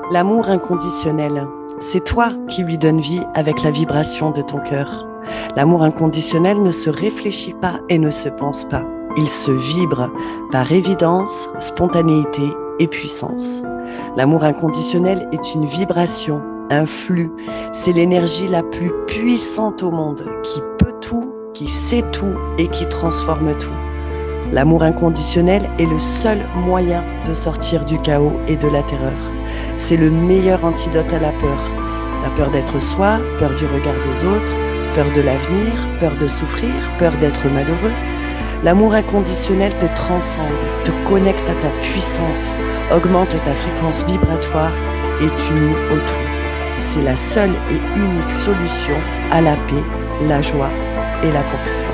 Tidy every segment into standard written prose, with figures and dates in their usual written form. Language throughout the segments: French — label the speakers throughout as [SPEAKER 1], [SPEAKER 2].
[SPEAKER 1] L'amour inconditionnel, c'est toi qui lui donnes vie avec la vibration de ton cœur. L'amour inconditionnel ne se réfléchit pas et ne se pense pas. Il se vibre par évidence, spontanéité et puissance. L'amour inconditionnel est une vibration, un flux. C'est l'énergie la plus puissante au monde qui peut tout, qui sait tout et qui transforme tout. L'amour inconditionnel est le seul moyen de sortir du chaos et de la terreur. C'est le meilleur antidote à la peur. La peur d'être soi, peur du regard des autres, peur de l'avenir, peur de souffrir, peur d'être malheureux. L'amour inconditionnel te transcende, te connecte à ta puissance, augmente ta fréquence vibratoire et t'unit au tout. C'est la seule et unique solution à la paix, la joie et l'accomplissement.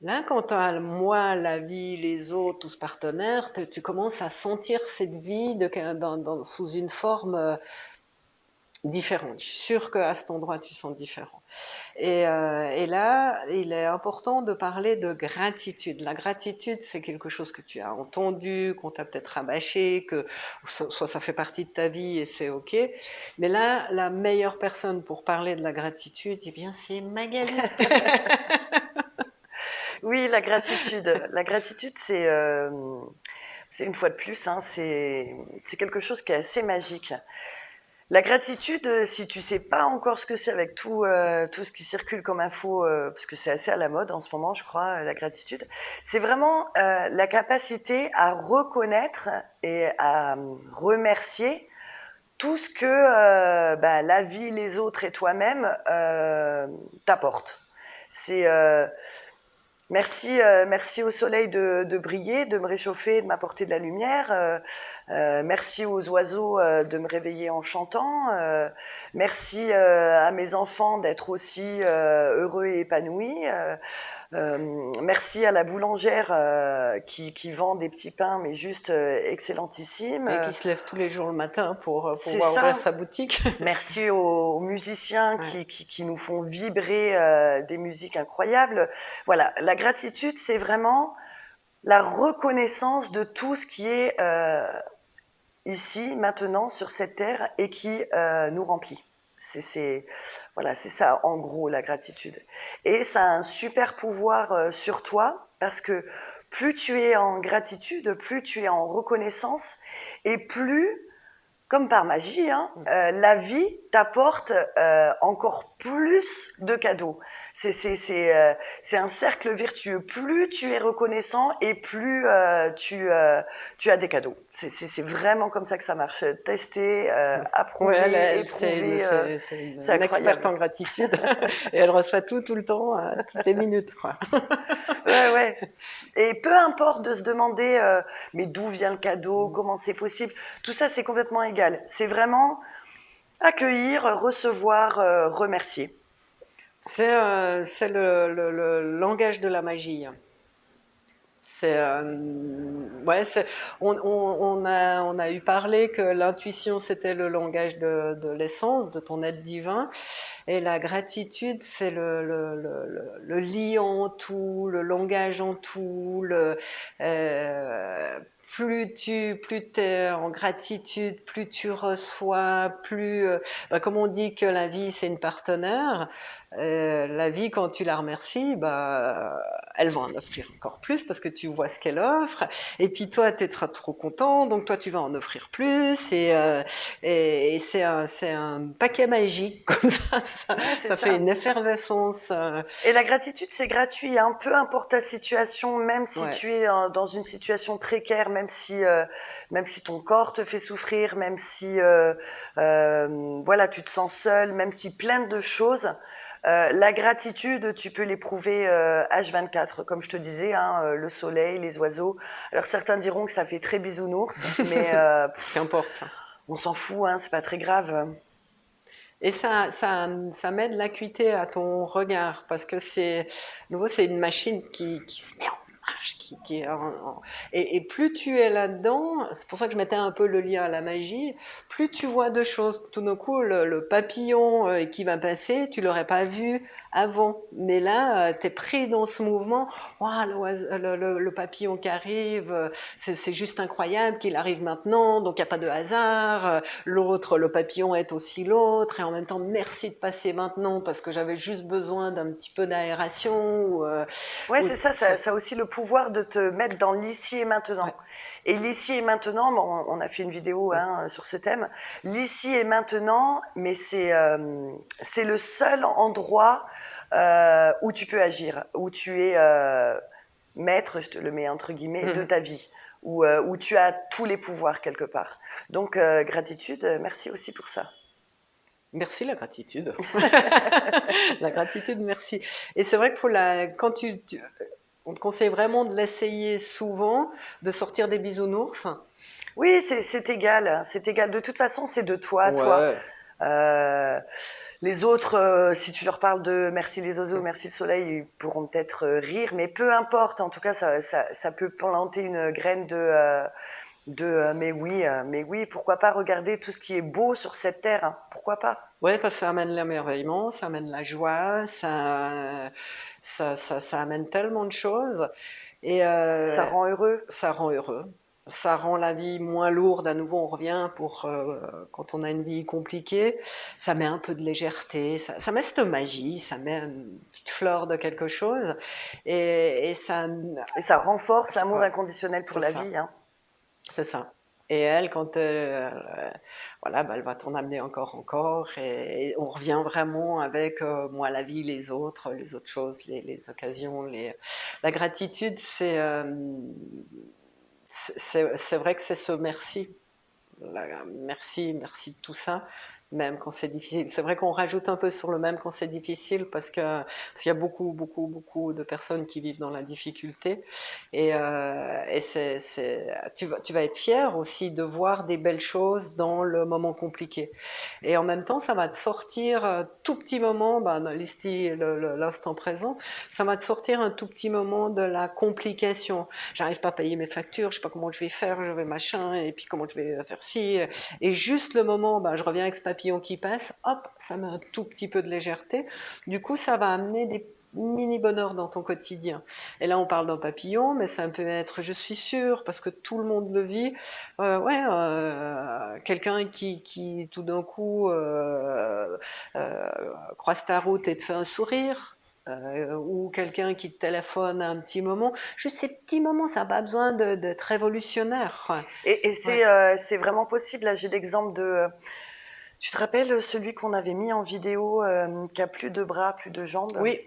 [SPEAKER 2] Là, quand tu as moi, la vie, les autres, tous partenaires, tu commences à sentir cette vie sous une forme différente. Je suis sûre qu'à cet endroit, tu sens différent. Et là, il est important de parler de gratitude. La gratitude, c'est quelque chose que tu as entendu, qu'on t'a peut-être rabâché, que soit ça fait partie de ta vie et c'est OK. Mais là, la meilleure personne pour parler de la gratitude, eh bien, c'est Magali.
[SPEAKER 1] Oui, la gratitude. La gratitude, c'est une fois de plus, hein, c'est quelque chose qui est assez magique. La gratitude, si tu sais pas encore ce que c'est avec tout ce qui circule comme info, parce que c'est assez à la mode en ce moment, je crois, la gratitude, c'est vraiment la capacité à reconnaître et à remercier tout ce que la vie, les autres et toi-même t'apportent. C'est merci, merci au soleil de briller, de me réchauffer, de m'apporter de la lumière. Merci aux oiseaux de me réveiller en chantant. Merci à mes enfants d'être aussi heureux et épanouis. Merci à la boulangère qui vend des petits pains, mais juste excellentissimes.
[SPEAKER 2] Et qui se lève tous les jours le matin pour
[SPEAKER 1] C'est
[SPEAKER 2] pouvoir ouvrir
[SPEAKER 1] ça.
[SPEAKER 2] sa boutique.
[SPEAKER 1] Merci aux musiciens
[SPEAKER 2] Ouais.
[SPEAKER 1] qui nous font vibrer des musiques incroyables. Voilà, la gratitude, c'est vraiment la reconnaissance de tout ce qui est ici, maintenant, sur cette terre et qui nous remplit. Voilà, c'est ça, en gros, la gratitude. Et ça a un super pouvoir sur toi parce que plus tu es en gratitude, plus tu es en reconnaissance et plus comme par magie, hein, la vie t'apporte encore plus de cadeaux. C'est un cercle vertueux. Plus tu es reconnaissant et plus tu as des cadeaux. C'est vraiment comme ça que ça marche. Tester,
[SPEAKER 2] Ouais,
[SPEAKER 1] approuver, éprouver,
[SPEAKER 2] c'est
[SPEAKER 1] c'est
[SPEAKER 2] une experte
[SPEAKER 1] incroyable.
[SPEAKER 2] en gratitude et elle reçoit tout le temps, toutes les minutes, quoi.
[SPEAKER 1] Ouais, ouais. Et peu importe de se demander mais d'où vient le cadeau, comment c'est possible, tout ça c'est complètement égal. C'est vraiment accueillir, recevoir, remercier.
[SPEAKER 2] C'est le langage de la magie. C'est ouais, on a eu parlé que l'intuition c'était le langage de l'essence, de ton être divin, et la gratitude c'est le lit en tout, le langage en tout, plus t'es en gratitude, plus tu reçois, comme on dit que la vie c'est une partenaire, la vie quand tu la remercies, elle va en offrir encore plus parce que tu vois ce qu'elle offre. Et puis toi, tu es trop content, donc toi, tu vas en offrir plus. Et c'est un paquet magique comme ça,
[SPEAKER 1] Ouais, c'est
[SPEAKER 2] ça fait
[SPEAKER 1] ça.
[SPEAKER 2] une effervescence.
[SPEAKER 1] Et la gratitude, c'est gratuit, hein. Peu importe ta situation, même si
[SPEAKER 2] Ouais.
[SPEAKER 1] tu es dans une situation précaire, même si ton corps te fait souffrir, même si voilà, tu te sens seul, même si plein de choses, la gratitude, tu peux l'éprouver H24, comme je te disais, hein, le soleil, les oiseaux. Alors certains diront que ça fait très bisounours, mais
[SPEAKER 2] Qu'importe.
[SPEAKER 1] On s'en fout, hein, c'est pas très grave.
[SPEAKER 2] Et ça m'aide l'acuité à ton regard, parce que c'est, nouveau, c'est une machine qui se met en marche, qui est et plus tu es là-dedans, c'est pour ça que je mettais un peu le lien à la magie, plus tu vois de choses. Tout d'un coup, le papillon qui va passer, tu l'aurais pas vu avant. Mais là, tu es pris dans ce mouvement. Ouah, le papillon qui arrive, c'est juste incroyable qu'il arrive maintenant, donc il n'y a pas de hasard. L'autre, le papillon est aussi l'autre, et en même temps, merci de passer maintenant parce que j'avais juste besoin d'un petit peu d'aération.
[SPEAKER 1] Ouais,
[SPEAKER 2] Ou
[SPEAKER 1] c'est ça, ça a aussi le pouvoir de te mettre dans l'ici et maintenant.
[SPEAKER 2] ouais,
[SPEAKER 1] Et l'ici et maintenant, bon, on a fait une vidéo
[SPEAKER 2] ouais.
[SPEAKER 1] hein, sur ce thème. L'ici et maintenant, mais c'est le seul endroit où tu peux agir, où tu es maître, je te le mets entre guillemets, de
[SPEAKER 2] Mhm.
[SPEAKER 1] ta vie, où tu as tous les pouvoirs quelque part. Donc, gratitude, merci aussi pour ça.
[SPEAKER 2] Merci la gratitude. La gratitude, merci. Et c'est vrai que quand on te conseille vraiment de l'essayer souvent, de sortir des bisounours.
[SPEAKER 1] Oui, c'est égal, hein, c'est égal. De toute façon, c'est de toi à toi.
[SPEAKER 2] Ouais.
[SPEAKER 1] Euh, Les autres, si tu leur parles de merci les oiseaux, merci le soleil, ils pourront peut-être rire, mais peu importe. En tout cas, ça peut planter une graine mais oui, pourquoi pas regarder tout ce qui est beau sur cette terre, hein, pourquoi pas.
[SPEAKER 2] Ouais, parce que ça amène l'émerveillement, ça amène la joie, ça amène tellement de choses. Et
[SPEAKER 1] Ça rend heureux.
[SPEAKER 2] ça rend heureux. Ça rend la vie moins lourde. À nouveau, on revient pour quand on a une vie compliquée. Ça met un peu de légèreté. Ça met cette magie. Ça met une petite fleur de quelque chose. Et ça,
[SPEAKER 1] Et ça renforce l'amour
[SPEAKER 2] ouais,
[SPEAKER 1] inconditionnel pour
[SPEAKER 2] c'est
[SPEAKER 1] la
[SPEAKER 2] ça.
[SPEAKER 1] vie, hein.
[SPEAKER 2] C'est ça. Et elle, quand voilà, bah, elle va t'en amener encore, et on revient vraiment avec moi, la vie, les autres choses, les occasions, la gratitude, c'est vrai que c'est ce merci. Merci, merci de tout ça, même quand c'est difficile. C'est vrai qu'on rajoute un peu sur le même quand c'est difficile parce qu'il y a beaucoup de personnes qui vivent dans la difficulté et tu vas être fier aussi de voir des belles choses dans le moment compliqué. Et en même temps, ça va te sortir un tout petit moment, ben, dans l'instant présent, ça va te sortir un tout petit moment de la complication. J'arrive pas à payer mes factures, je sais pas comment je vais faire, je vais machin, et puis comment je vais faire ci. Et juste le moment, ben, je reviens avec ce papillon qui passe, hop, ça met un tout petit peu de légèreté. Du coup, ça va amener des mini bonheurs dans ton quotidien. Et là, on parle d'un papillon, mais ça peut être, je suis sûre, parce que tout le monde le vit, quelqu'un qui tout d'un coup euh, croise ta route et te fait un sourire, ou quelqu'un qui te téléphone à un petit moment. Juste ces petits moments, ça n'a pas besoin d'être révolutionnaire.
[SPEAKER 1] Et
[SPEAKER 2] Ouais.
[SPEAKER 1] c'est vraiment possible. Là, j'ai l'exemple de. Tu te rappelles celui qu'on avait mis en vidéo qui a plus de bras, plus de jambes,
[SPEAKER 2] Oui,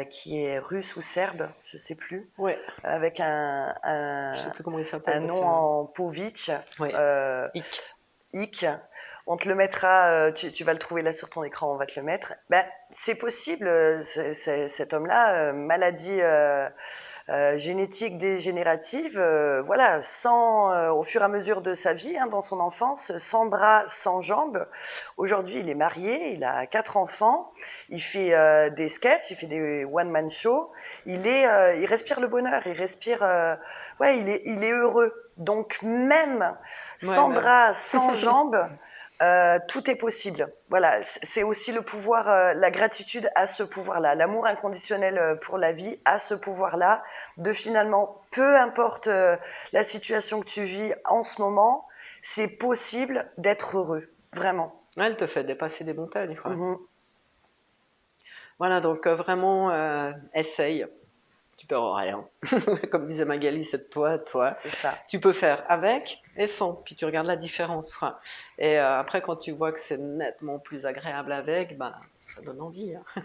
[SPEAKER 1] qui est russe ou serbe, je sais plus,
[SPEAKER 2] ouais.
[SPEAKER 1] avec
[SPEAKER 2] Je sais plus comment il
[SPEAKER 1] un
[SPEAKER 2] s'appelle, mais
[SPEAKER 1] nom
[SPEAKER 2] c'est
[SPEAKER 1] en Povich,
[SPEAKER 2] ouais.
[SPEAKER 1] euh,
[SPEAKER 2] Hic.
[SPEAKER 1] Ick. On te le mettra, tu vas le trouver là sur ton écran, on va te le mettre. Ben, c'est possible, cet homme-là, maladie génétique dégénérative, voilà, au fur et à mesure de sa vie, hein, dans son enfance, sans bras, sans jambes. Aujourd'hui, il est marié, il a 4 enfants, il fait des sketchs, il fait des one-man shows. Il respire le bonheur, ouais, il est heureux. Donc même
[SPEAKER 2] Ouais,
[SPEAKER 1] sans
[SPEAKER 2] ouais.
[SPEAKER 1] bras, sans jambes, tout est possible. Voilà, c'est aussi le pouvoir, la gratitude a ce pouvoir-là, l'amour inconditionnel pour la vie a ce pouvoir-là de finalement, peu importe la situation que tu vis en ce moment, c'est possible d'être heureux, vraiment.
[SPEAKER 2] Elle te fait dépasser des montagnes, quoi.
[SPEAKER 1] Mhm.
[SPEAKER 2] Voilà, donc vraiment, essaye. Tu perds rien. Comme disait Magali, c'est de toi, toi.
[SPEAKER 1] C'est ça.
[SPEAKER 2] Tu peux faire avec et sans, puis tu regardes la différence. Et après, quand tu vois que c'est nettement plus agréable avec, ben, ça donne envie, hein.